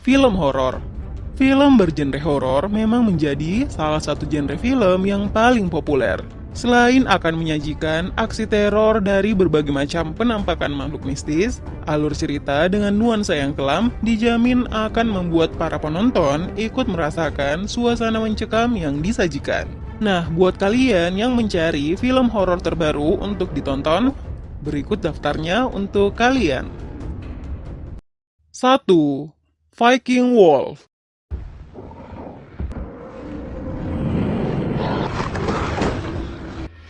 Film horor. Film bergenre horor memang menjadi salah satu genre film yang paling populer. Selain akan menyajikan aksi teror dari berbagai macam penampakan makhluk mistis, alur cerita dengan nuansa yang kelam dijamin akan membuat para penonton ikut merasakan suasana mencekam yang disajikan. Nah, buat kalian yang mencari film horor terbaru untuk ditonton, berikut daftarnya untuk kalian. 1. Viking Wolf.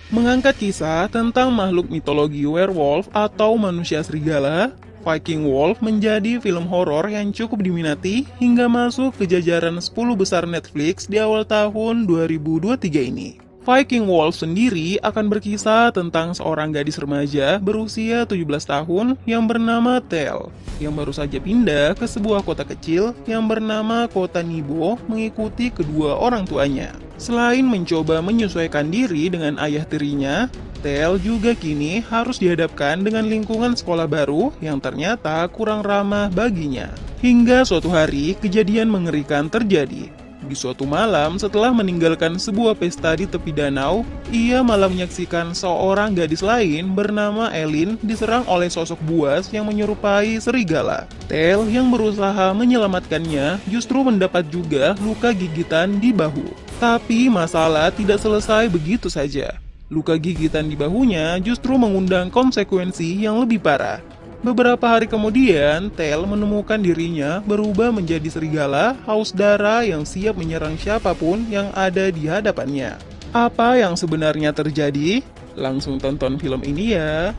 Mengangkat kisah tentang makhluk mitologi werewolf atau manusia serigala, Viking Wolf menjadi film horor yang cukup diminati hingga masuk ke jajaran 10 besar Netflix di awal tahun 2023 ini. Viking Wolf sendiri akan berkisah tentang seorang gadis remaja berusia 17 tahun yang bernama Tel, yang baru saja pindah ke sebuah kota kecil yang bernama Kota Nibo mengikuti kedua orang tuanya. Selain mencoba menyesuaikan diri dengan ayah tirinya, Tel juga kini harus dihadapkan dengan lingkungan sekolah baru yang ternyata kurang ramah baginya. Hingga suatu hari, kejadian mengerikan terjadi. Di suatu malam, setelah meninggalkan sebuah pesta di tepi danau, ia malah menyaksikan seorang gadis lain bernama Elin diserang oleh sosok buas yang menyerupai serigala. Tel yang berusaha menyelamatkannya justru mendapat juga luka gigitan di bahu. Tapi masalah tidak selesai begitu saja. Luka gigitan di bahunya justru mengundang konsekuensi yang lebih parah. Beberapa hari kemudian, Tel menemukan dirinya berubah menjadi serigala haus darah yang siap menyerang siapapun yang ada di hadapannya. Apa yang sebenarnya terjadi? Langsung tonton film ini ya.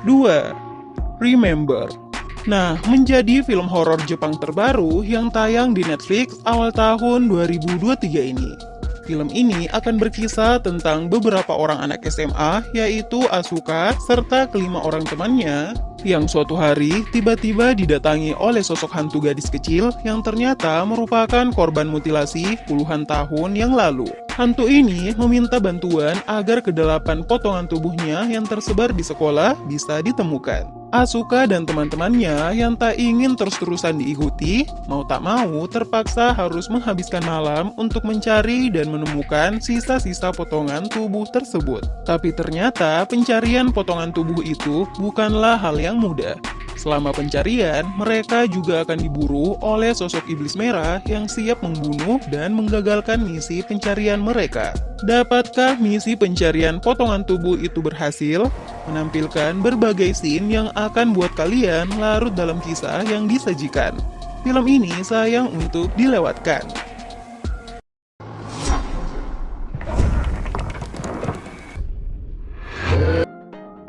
2. Remember. Nah, menjadi film horor Jepang terbaru yang tayang di Netflix awal tahun 2023 ini. Film ini akan berkisah tentang beberapa orang anak SMA, yaitu Asuka serta kelima orang temannya, yang suatu hari tiba-tiba didatangi oleh sosok hantu gadis kecil yang ternyata merupakan korban mutilasi puluhan tahun yang lalu. Hantu ini meminta bantuan agar kedelapan potongan tubuhnya yang tersebar di sekolah bisa ditemukan. Asuka dan teman-temannya yang tak ingin terus-terusan diikuti, mau tak mau terpaksa harus menghabiskan malam untuk mencari dan menemukan sisa-sisa potongan tubuh tersebut. Tapi ternyata pencarian potongan tubuh itu bukanlah hal yang mudah. Selama pencarian, mereka juga akan diburu oleh sosok iblis merah yang siap membunuh dan menggagalkan misi pencarian mereka. Dapatkah misi pencarian potongan tubuh itu berhasil? Menampilkan berbagai scene yang akan buat kalian larut dalam kisah yang disajikan. Film ini sayang untuk dilewatkan.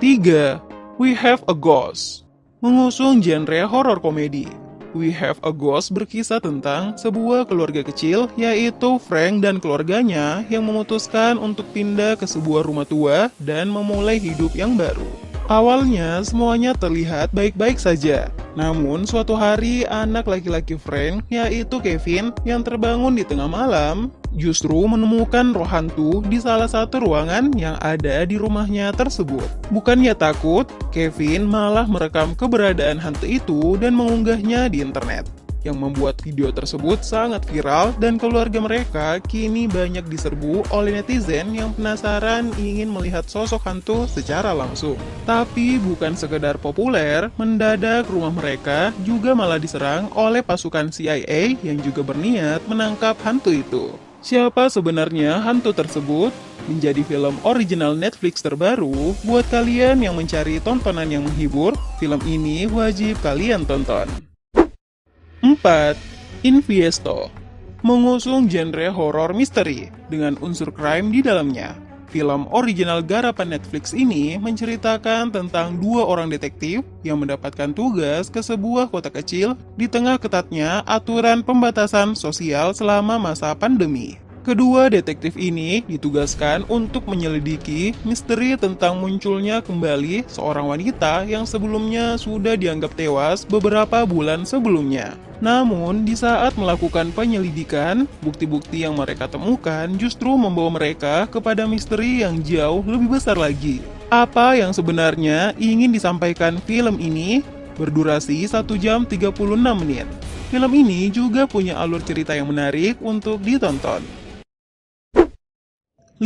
3. We Have a Ghost. Mengusung genre horor komedi, We Have a Ghost berkisah tentang sebuah keluarga kecil, yaitu Frank dan keluarganya yang memutuskan untuk pindah ke sebuah rumah tua dan memulai hidup yang baru. Awalnya semuanya terlihat baik-baik saja, namun suatu hari anak laki-laki Frank, yaitu Kevin, yang terbangun di tengah malam, justru menemukan roh hantu di salah satu ruangan yang ada di rumahnya tersebut. Bukannya takut, Kevin malah merekam keberadaan hantu itu dan mengunggahnya di internet, yang membuat video tersebut sangat viral dan keluarga mereka kini banyak diserbu oleh netizen yang penasaran ingin melihat sosok hantu secara langsung. Tapi bukan sekedar populer, mendadak rumah mereka juga malah diserang oleh pasukan CIA yang juga berniat menangkap hantu itu. Siapa sebenarnya hantu tersebut? Menjadi film original Netflix terbaru, buat kalian yang mencari tontonan yang menghibur, film ini wajib kalian tonton. 4. Infiesto. Mengusung genre horor misteri dengan unsur crime di dalamnya. Film original garapan Netflix ini menceritakan tentang dua orang detektif yang mendapatkan tugas ke sebuah kota kecil di tengah ketatnya aturan pembatasan sosial selama masa pandemi. Kedua detektif ini ditugaskan untuk menyelidiki misteri tentang munculnya kembali seorang wanita yang sebelumnya sudah dianggap tewas beberapa bulan sebelumnya. Namun, di saat melakukan penyelidikan, bukti-bukti yang mereka temukan justru membawa mereka kepada misteri yang jauh lebih besar lagi. Apa yang sebenarnya ingin disampaikan film ini? Berdurasi 1 jam 36 menit. Film ini juga punya alur cerita yang menarik untuk ditonton. 5.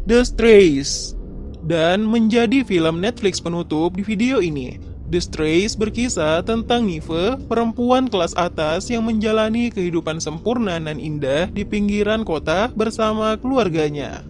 The Strays. Dan menjadi film Netflix penutup di video ini. The Strays berkisah tentang Nive, perempuan kelas atas yang menjalani kehidupan sempurna dan indah di pinggiran kota bersama keluarganya.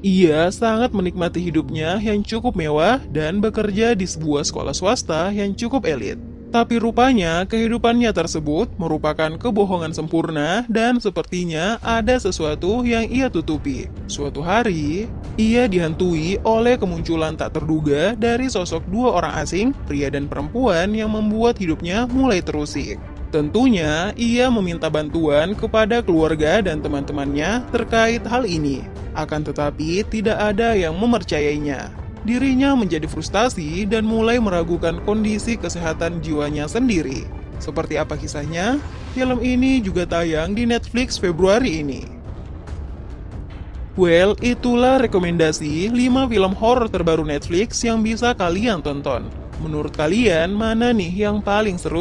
Ia sangat menikmati hidupnya yang cukup mewah dan bekerja di sebuah sekolah swasta yang cukup elit. Tapi rupanya kehidupannya tersebut merupakan kebohongan sempurna dan sepertinya ada sesuatu yang ia tutupi. Suatu hari, ia dihantui oleh kemunculan tak terduga dari sosok dua orang asing, pria dan perempuan yang membuat hidupnya mulai terusik. Tentunya, ia meminta bantuan kepada keluarga dan teman-temannya terkait hal ini. Akan tetapi, tidak ada yang mempercayainya. Dirinya menjadi frustasi dan mulai meragukan kondisi kesehatan jiwanya sendiri. Seperti apa kisahnya? Film ini juga tayang di Netflix Februari ini. Well, itulah rekomendasi 5 film horor terbaru Netflix yang bisa kalian tonton. Menurut kalian, mana nih yang paling seru?